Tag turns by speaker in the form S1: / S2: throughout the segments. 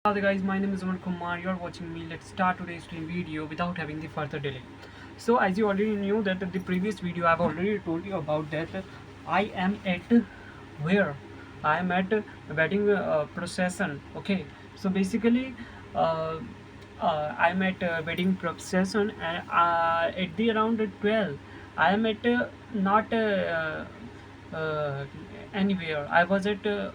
S1: Hello there guys, my name is Umar Kumar. You are watching me. Let's start today's video without having the further delay. So as you already knew that the previous video I've already told you about that I am at where I am at wedding procession. Okay, so basically uh, I'm at wedding procession and at the around 12 I am at not uh, anywhere. I was at a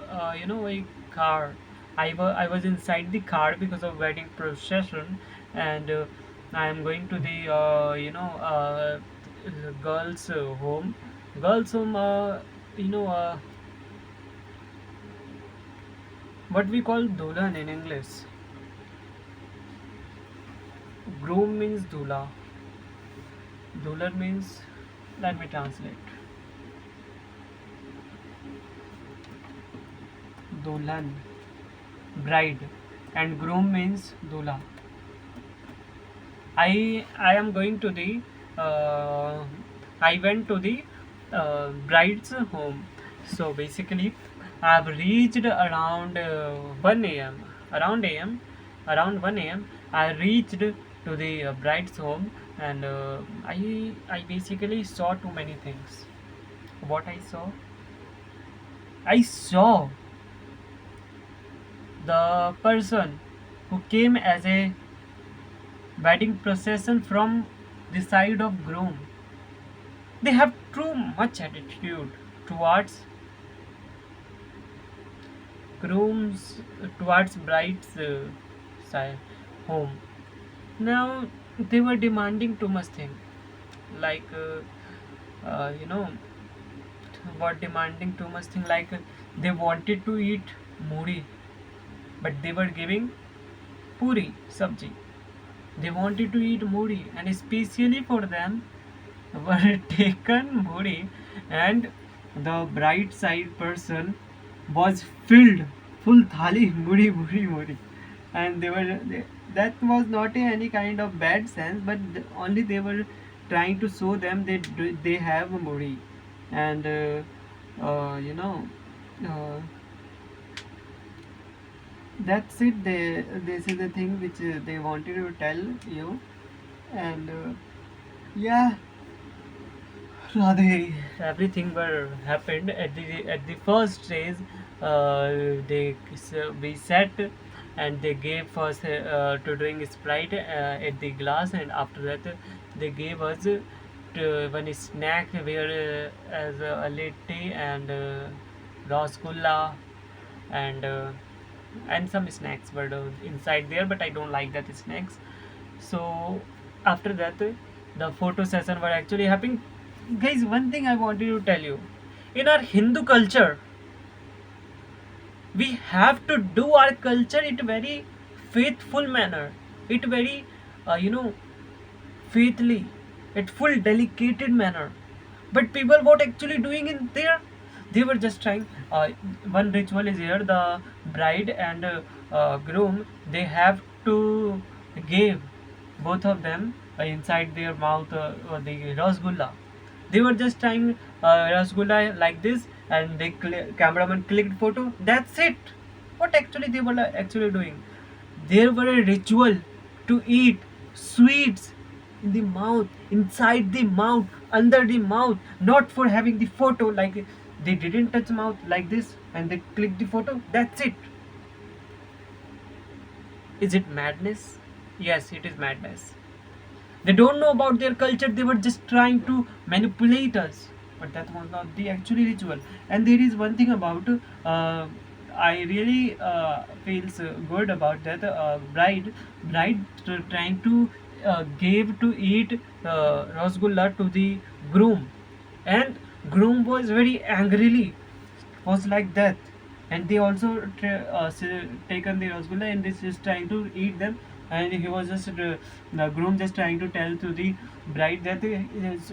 S1: car. I was inside the car because of wedding procession, and I am going to the girls' home. Girls' home, you know, what we call dulan in English. Groom means dula. Dulan means, let me translate. Dulan, bride, and groom means dula. I am going to the uh, I went to the bride's home. So basically, I've reached around 1 a.m. Around 1 a.m. I reached to the bride's home, and I basically saw too many things. What I saw the person who came as a wedding procession from the side of groom. They have too much attitude towards grooms, towards bride's side home. Now they were demanding too much thing, like you know what demanding too much thing like they wanted to eat muri, but they were giving puri sabji. They wanted to eat muri, and especially for them were taken muri, and the bright side person was filled full thali muri muri muri, and that was not any kind of bad sense, but only they were trying to show them that they have muri, and uh, you know uh, that's it. This is the thing which they wanted to tell you, and yeah, Radhe, everything were happened at the first stage. We sat and they gave us to drink Sprite at the glass, and after that they gave us one snack where as a latte and rasgulla and some snacks were inside there, but I don't like that snacks. So after that the photo session were actually happening. Guys, one thing I wanted to tell you, in our Hindu culture we have to do our culture it very faithful manner, it very you know faithfully, it full delicate manner. But people what actually doing in there, they were just trying one ritual is here, the bride and groom, they have to give both of them inside their mouth the rasgulla. They were just trying rasgulla like this, and they cameraman clicked photo, that's it. What actually they were actually doing, there were a ritual to eat sweets in the mouth, inside the mouth, under the mouth, not for having the photo, like they didn't touch mouth like this and they clicked the photo, that's it. Is it madness? Yes, it is madness. They don't know about their culture, they were just trying to manipulate us, but that was not the actually ritual. And there is one thing about I really feels good about that bride trying to gave to eat rasgulla to the groom, and groom was very angrily was like that, and they also taken the rasgulla and this is trying to eat them, and he was just the groom just trying to tell to the bride that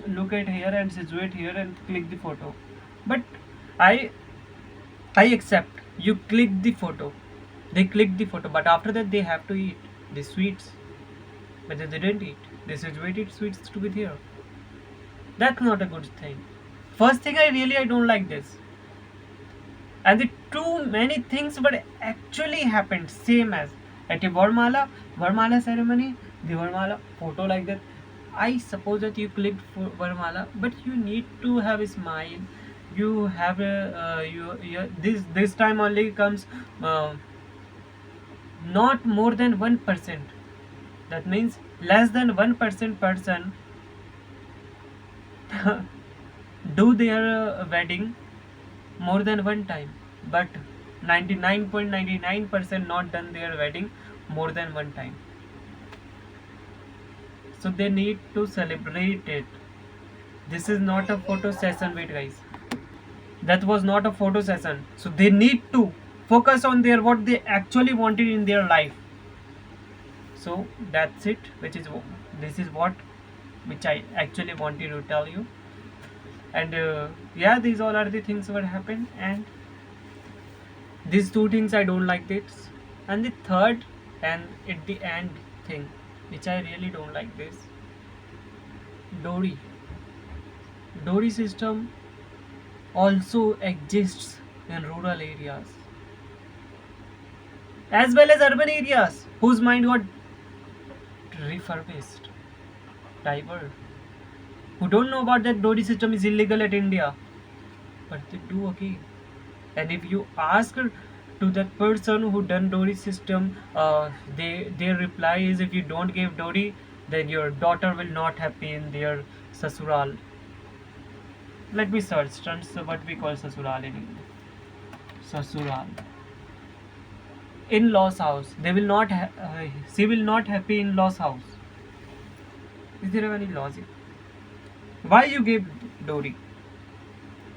S1: look at here and situate here and click the photo. But I I accept you click the photo, they click the photo, but after that they have to eat the sweets, but they didn't eat, they situated sweets to be here. That's not a good thing. First thing, I don't like this, and the too many things were actually happened same as At a Varmala ceremony, the Varmala photo like that. I suppose that you clicked for Varmala, but you need to have a smile. You have a this time only comes uh, not more than 1%. That means less than 1% person do their wedding more than one time, but 99.99% not done their wedding more than one time. So they need to celebrate it. This is not a photo session. Wait guys, that was not a photo session. So they need to focus on their what they actually wanted in their life. So that's it, which is this is what which I actually wanted to tell you. And yeah, these all are the things what happened. And these two things I don't like this. And the third and at the end thing which I really don't like this, dowry. Dowry system also exists in rural areas as well as urban areas whose mind got refurbished, diverted, who don't know about that dowry system is illegal at India, but they do again. And if you ask to that person who done dowry system, their reply is, if you don't give dowry, then your daughter will not happy in their sasural. Let me search what we call sasural in English. Sasural, in-laws house. They will not she will not happy in laws house. Is there any logic? Why you gave dowry?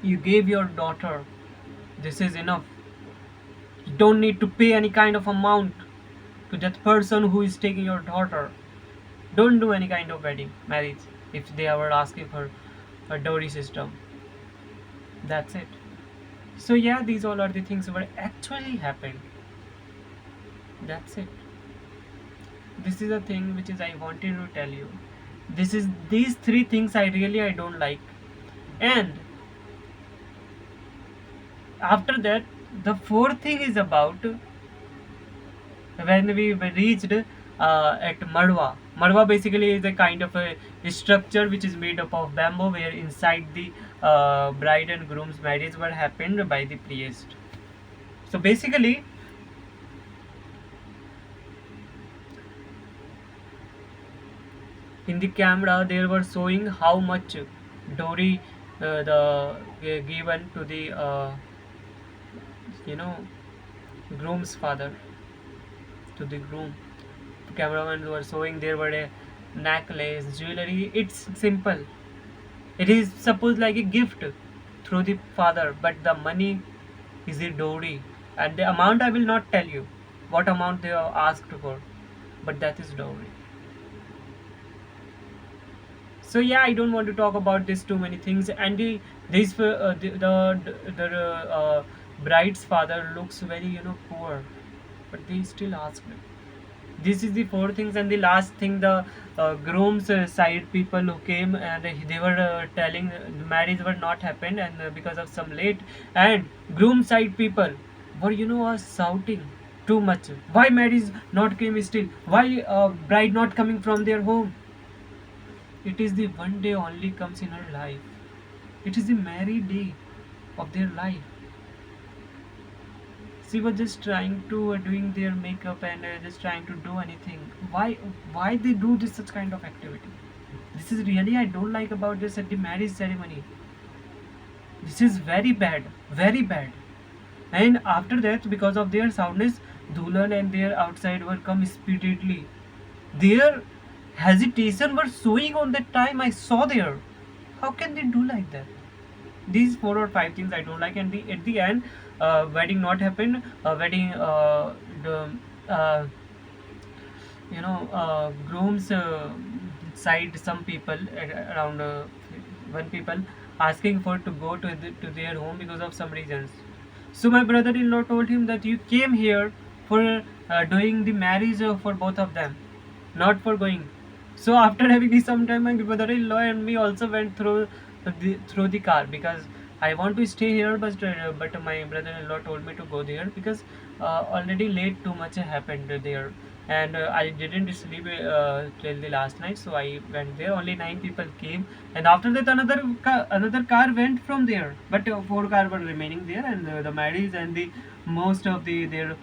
S1: You gave your daughter. This is enough. You don't need to pay any kind of amount to that person who is taking your daughter. Don't do any kind of wedding, marriage, if they are asking for a dowry system. That's it. So yeah, these all are the things that actually happened. That's it. This is a thing which is I wanted to tell you. This is these three things I don't like. And after that, the fourth thing is about when we reached at Madwa. Madwa basically is a kind of a structure which is made up of bamboo, where inside the bride and groom's marriage were happened by the priest. So basically, in the camera they were showing how much dowry given to the you know groom's father, to the groom. The cameraman were showing there were a necklace, jewelry. It's simple. It is supposed like a gift through the father, but the money is the dowry. And the amount I will not tell you what amount they are asked for, but that is dowry. So yeah, I don't want to talk about this too many things. And the bride's father looks very poor, but they still asked. This is the four things. And the last thing, the groom's side people who came, and they were telling the marriage were not happened, and because of some late. And groom side people were are shouting too much, why marriage not came still, why bride not coming from their home. It is the one day only comes in her life. It is the married day of their life. She was just trying to doing their makeup, and just trying to do anything. Why they do this such kind of activity? This is really I don't like about this at the marriage ceremony. This is very bad, very bad. And after that, because of their soundness, Dulan and their outside were come speedily. Their hesitation were showing on that time I saw there. How can they do like that? These four or five things I don't like. And at the end, wedding not happened. Wedding the groom's side, some people around one people asking for to go to their home because of some reasons. So my brother-in-law told him that you came here for doing the marriage for both of them, not for going. So after having some time, my brother-in-law and me also went through the car, because I want to stay here, but my brother-in-law told me to go there because already late too much happened there, and I didn't sleep till the last night, so I went there. Only 9 people came, and after that another car went from there, but 4 cars were remaining there, and the Maddies and the most of their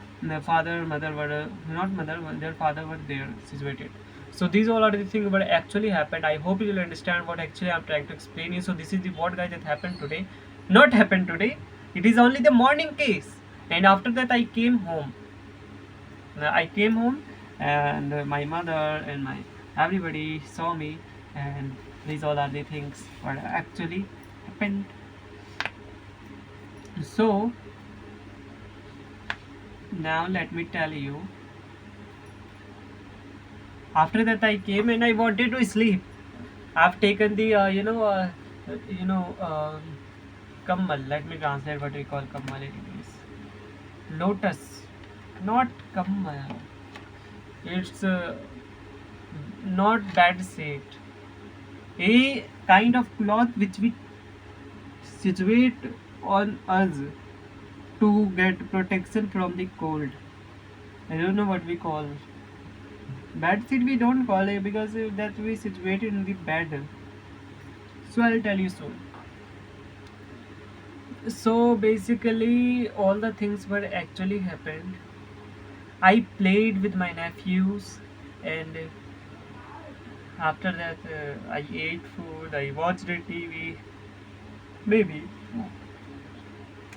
S1: father mother were not mother, their father were there situated. So these all are the things what actually happened. I hope you will understand what actually I'm trying to explain you. So this is the what guys that happened today, not happened today. It is only the morning case, and after that I came home. I came home, and my mother and my everybody saw me, and these all are the things what actually happened. So now let me tell you. After that I came and I wanted to sleep. I've taken the you know kammal. Let me translate what we call kammal in English. Lotus, not kammal. It's not bed sheet. A kind of cloth which we situate on us to get protection from the cold. I don't know what we call bed sheet. We don't call it because that we situated in the bed. So I'll tell you soon. So basically, all the things were actually happened. I played with my nephews, and after that, I ate food. I watched the TV. Maybe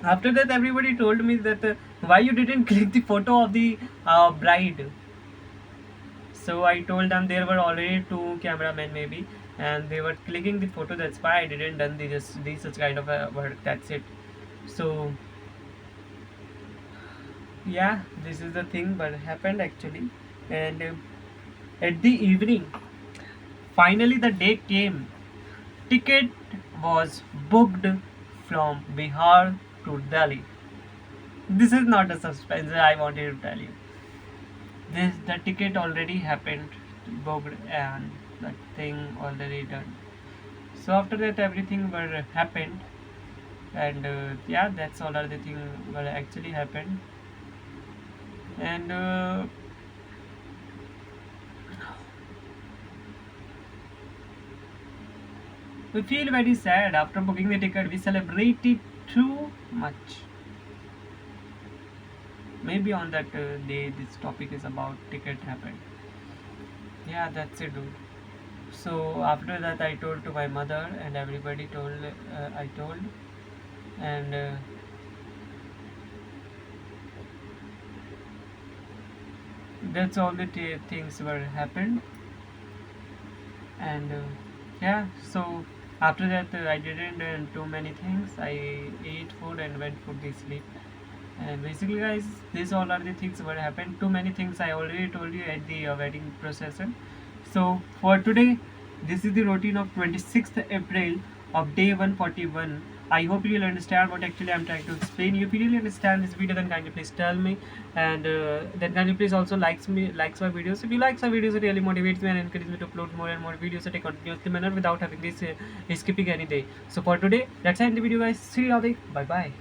S1: after that, everybody told me that why you didn't click the photo of the bride. So I told them there were already two cameramen maybe, and they were clicking the photo. That's why I didn't done the just the such kind of work. That's it. So yeah, this is the thing what happened actually, and at the evening, finally the day came. Ticket was booked from Bihar to Delhi. This is not a suspense. I wanted to tell you. This the ticket already happened, booked, and that thing already done. So after that, everything were happened, and yeah, that's all are the thing what actually happened, and we feel very sad after booking the ticket. We celebrated too much. Maybe on that day, this topic is about ticket happened. Yeah, that's it, dude. So after that, I told to my mother, and everybody told. I told, and that's all the things were happened, and yeah. So after that, I didn't too many things. I ate food and went for the sleep. And basically, guys, these all are the things what happened. Too many things I already told you at the wedding procession. So for today, this is the routine of 26th April of day 141. I hope you will understand what actually I'm trying to explain. If you really understand this video, then kindly please tell me, and then kindly please also likes my videos. If you like my videos, it really motivates me and encourages me to upload more and more videos at a continuously manner without having this skipping any day. So for today, that's the end of the video, guys. See you all day. Bye bye.